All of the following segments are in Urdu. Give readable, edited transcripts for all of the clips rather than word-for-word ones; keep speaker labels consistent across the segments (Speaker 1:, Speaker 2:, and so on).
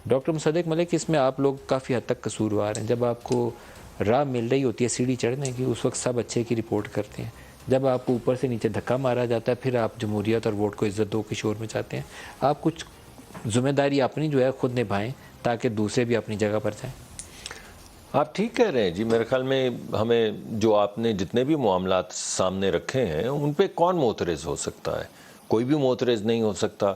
Speaker 1: ڈاکٹر مصدق ملک، اس میں آپ لوگ کافی حد تک قصوروار ہیں. جب آپ کو راہ مل رہی ہوتی ہے سیڑھی چڑھنے کی، اس وقت سب اچھے کی رپورٹ کرتے ہیں. جب آپ کو اوپر سے نیچے دھکا مارا جاتا ہے، پھر آپ جمہوریت اور ووٹ کو عزت دو کے شور میں چاہتے ہیں. آپ کچھ ذمہ داری اپنی جو ہے خود نبھائیں تاکہ دوسرے بھی اپنی جگہ پر جائیں.
Speaker 2: آپ ٹھیک کہہ رہے ہیں جی. میرے خیال میں ہمیں جو آپ نے جتنے بھی معاملات سامنے رکھے ہیں ان پہ کون معترض ہو سکتا ہے؟ کوئی بھی معترض نہیں ہو سکتا.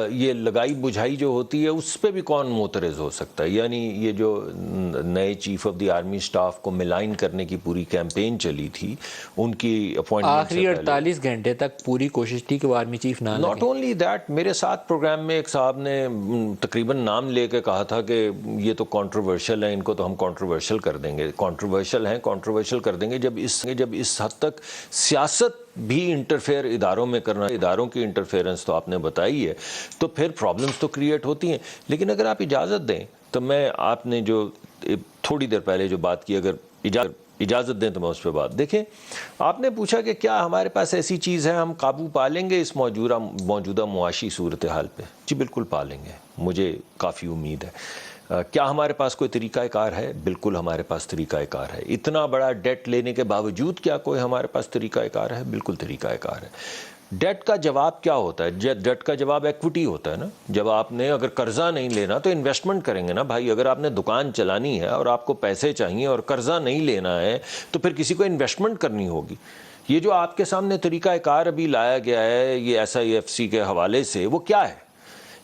Speaker 2: یہ لگائی بجھائی جو ہوتی ہے اس پہ بھی کون معترض ہو سکتا ہے؟ یعنی یہ جو نئے chief of the army staff کو ملائن کرنے کی پوری کیمپین چلی تھی ان کی اپوائنٹمنٹ سے
Speaker 1: آخری
Speaker 2: پہلے
Speaker 1: 48 گھنٹے تک پوری کوشش تھی کہ وہ آرمی چیف نہ
Speaker 2: ناٹ
Speaker 1: لگیں.
Speaker 2: اونلی دیٹ، میرے ساتھ پروگرام میں ایک صاحب نے تقریباً نام لے کے کہا تھا کہ یہ تو کنٹروورشل ہے، ان کو تو ہم کنٹروورشل کر دیں گے. کنٹروورشل ہیں، کنٹروورشل کر دیں گے جب اس حد تک سیاست بھی انٹرفیئر اداروں میں کرنا، اداروں کی انٹرفیئرنس تو آپ نے بتائی ہے، تو پھر پرابلمس تو کریٹ ہوتی ہیں. لیکن اگر آپ اجازت دیں تو میں آپ نے جو تھوڑی دیر پہلے جو بات کی، اگر اجازت دیں تو میں اس پہ بات دیکھیں. آپ نے پوچھا کہ کیا ہمارے پاس ایسی چیز ہے ہم قابو پا لیں گے اس موجودہ معاشی صورتحال پہ؟ جی بالکل پا لیں گے، مجھے کافی امید ہے. کیا ہمارے پاس کوئی طریقہ کار ہے؟ بالکل ہمارے پاس طریقہ کار ہے. اتنا بڑا ڈیٹ لینے کے باوجود کیا کوئی ہمارے پاس طریقہ کار ہے؟ بالکل طریقہ کار ہے. ڈیٹ کا جواب کیا ہوتا ہے؟ ڈیٹ کا جواب ایکوٹی ہوتا ہے نا. جب آپ نے اگر قرضہ نہیں لینا تو انویسٹمنٹ کریں گے نا بھائی. اگر آپ نے دکان چلانی ہے اور آپ کو پیسے چاہیے اور قرضہ نہیں لینا ہے تو پھر کسی کو انویسٹمنٹ کرنی ہوگی. یہ جو آپ کے سامنے طریقہ کار ابھی لایا گیا ہے یہ SIFC کے حوالے سے، وہ کیا ہے؟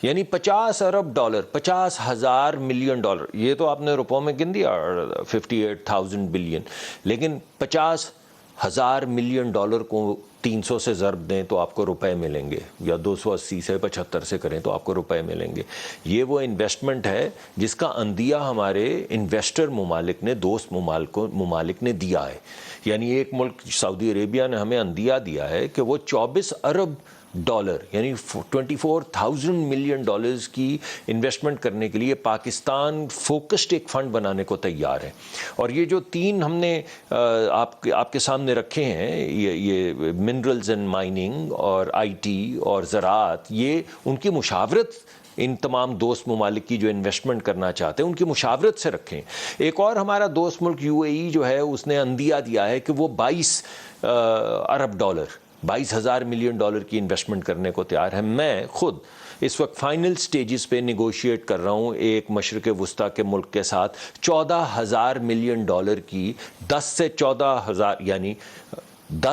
Speaker 2: یعنی 50 ارب ڈالر، 50,000 ملین ڈالر، یہ تو آپ نے روپوں میں گن دیا 58,000 بلین، لیکن 50,000 ملین ڈالر کو 300 سے ضرب دیں تو آپ کو روپے ملیں گے، یا 280 سے 75 سے کریں تو آپ کو روپے ملیں گے. یہ وہ انویسٹمنٹ ہے جس کا عندیہ ہمارے انویسٹر ممالک نے، دوست ممالک نے دیا ہے. یعنی ایک ملک سعودی عربیہ نے ہمیں عندیہ دیا ہے کہ وہ 24 ارب ڈالر یعنی 24,000 ملین ڈالرز کی انویسٹمنٹ کرنے کے لیے پاکستان فوکسڈ ایک فنڈ بنانے کو تیار ہے. اور یہ جو تین ہم نے آپ کے سامنے رکھے ہیں، یہ منرلز اینڈ مائننگ اور IT اور زراعت، یہ ان کی مشاورت ان تمام دوست ممالک کی جو انویسٹمنٹ کرنا چاہتے ہیں ان کی مشاورت سے رکھیں. ایک اور ہمارا دوست ملک UAE جو ہے اس نے عندیہ دیا ہے کہ وہ 22 ارب ڈالر، 22,000 ملین ڈالر کی انویسٹمنٹ کرنے کو تیار ہے. میں خود اس وقت فائنل سٹیجز پہ نیگوشیٹ کر رہا ہوں ایک مشرق وسطیٰ کے ملک کے ساتھ 14,000 ملین ڈالر کی، 10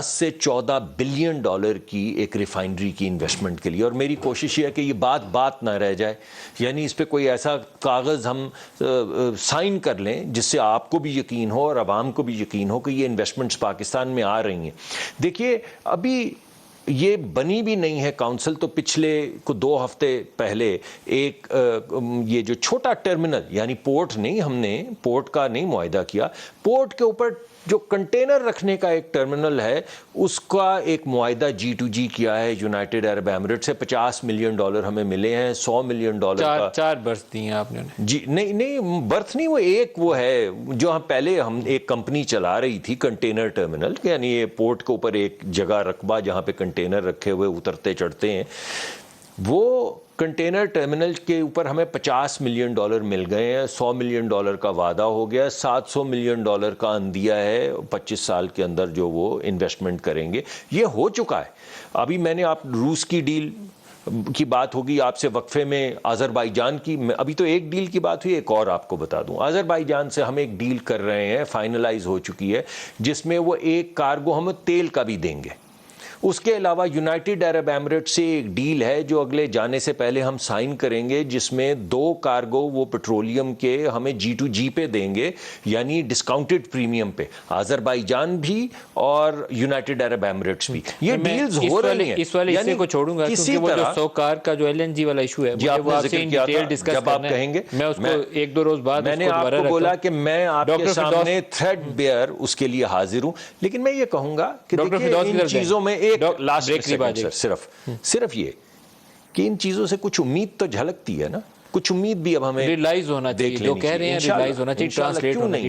Speaker 2: سے 14 بلین ڈالر کی ایک ریفائنری کی انویسٹمنٹ کے لیے. اور میری کوشش یہ ہے کہ یہ بات نہ رہ جائے، یعنی اس پہ کوئی ایسا کاغذ ہم سائن کر لیں جس سے آپ کو بھی یقین ہو اور عوام کو بھی یقین ہو کہ یہ انویسٹمنٹس پاکستان میں آ رہی ہیں. دیکھیے ابھی یہ بنی بھی نہیں ہے کاؤنسل، تو پچھلے 2 ہفتے پہلے ایک یہ جو چھوٹا ٹرمینل، یعنی پورٹ نہیں، ہم نے پورٹ کا نہیں معاہدہ کیا، پورٹ کے اوپر جو کنٹینر رکھنے کا ایک ٹرمینل ہے اس کا ایک معاہدہ G2G کیا ہے یونائٹڈ عرب ایمریٹ سے. 50 ملین ڈالر ہمیں ملے ہیں. 100 ملین ڈالر کا
Speaker 1: 4 برس دی ہیں آپ نے.
Speaker 2: جی نہیں برتھ نہیں، وہ ایک وہ ہے جو پہلے ہم ایک کمپنی چلا رہی تھی کنٹینر ٹرمینل، یعنی یہ پورٹ کے اوپر ایک جگہ رقبہ جہاں پہ کنٹینر رکھے ہوئے اترتے چڑھتے ہیں. وہ کنٹینر ٹرمینل کے اوپر ہمیں 50 ملین ڈالر مل گئے ہیں. 100 ملین ڈالر کا وعدہ ہو گیا، 700 ملین ڈالر کا عندیہ ہے 25 سال کے اندر جو وہ انویسٹمنٹ کریں گے. یہ ہو چکا ہے. ابھی میں نے آپ روس کی ڈیل کی بات ہوگی آپ سے وقفے میں، آذربائیجان کی ابھی تو ایک ڈیل کی بات ہوئی، ایک اور آپ کو بتا دوں. آذربائیجان سے ہم ایک ڈیل کر رہے ہیں، فائنلائز ہو چکی ہے، جس میں وہ ایک کارگو ہمیں تیل کا بھی دیں گے. اس کے علاوہ یونائٹڈ عرب ایمریٹ سے ایک ڈیل ہے جو اگلے جانے سے پہلے ہم سائن کریں گے، جس میں 2 کارگو وہ پیٹرولیم کے ہمیں G2G پہ دیں گے، یعنی ڈسکاؤنٹڈ پریمیم پہ، آذربائیجان بھی اور یونائٹڈ عرب ایمریٹس بھی. یہ ڈیلز ہو رہی ہیں.
Speaker 1: اس والے حصے کو چھوڑوں گا کیونکہ وہ جو 100 کار کا جو LNG والا ایشو ہے وہ آپ سے ڈیٹیل ڈسکس
Speaker 2: جب آپ کہیں گے،
Speaker 1: میں اس کو 1-2 روز بعد
Speaker 2: میں نے آپ کو بولا کہ میں آپ کے سامنے تھریڈ بیئر اس کے لیے حاضر ہوں. لیکن میں یہ کہوں گا کہ دیکھیے ان چیزوں میں صرف یہ کہ ان چیزوں سے کچھ امید تو جھلکتی ہے نا، کچھ امید بھی اب ہمیں
Speaker 1: ریلائز ہونا چاہیے. جو کہہ رہے ہیں ریلائز ہونا چاہیے، ٹرانسلیٹ ہونا چاہیے.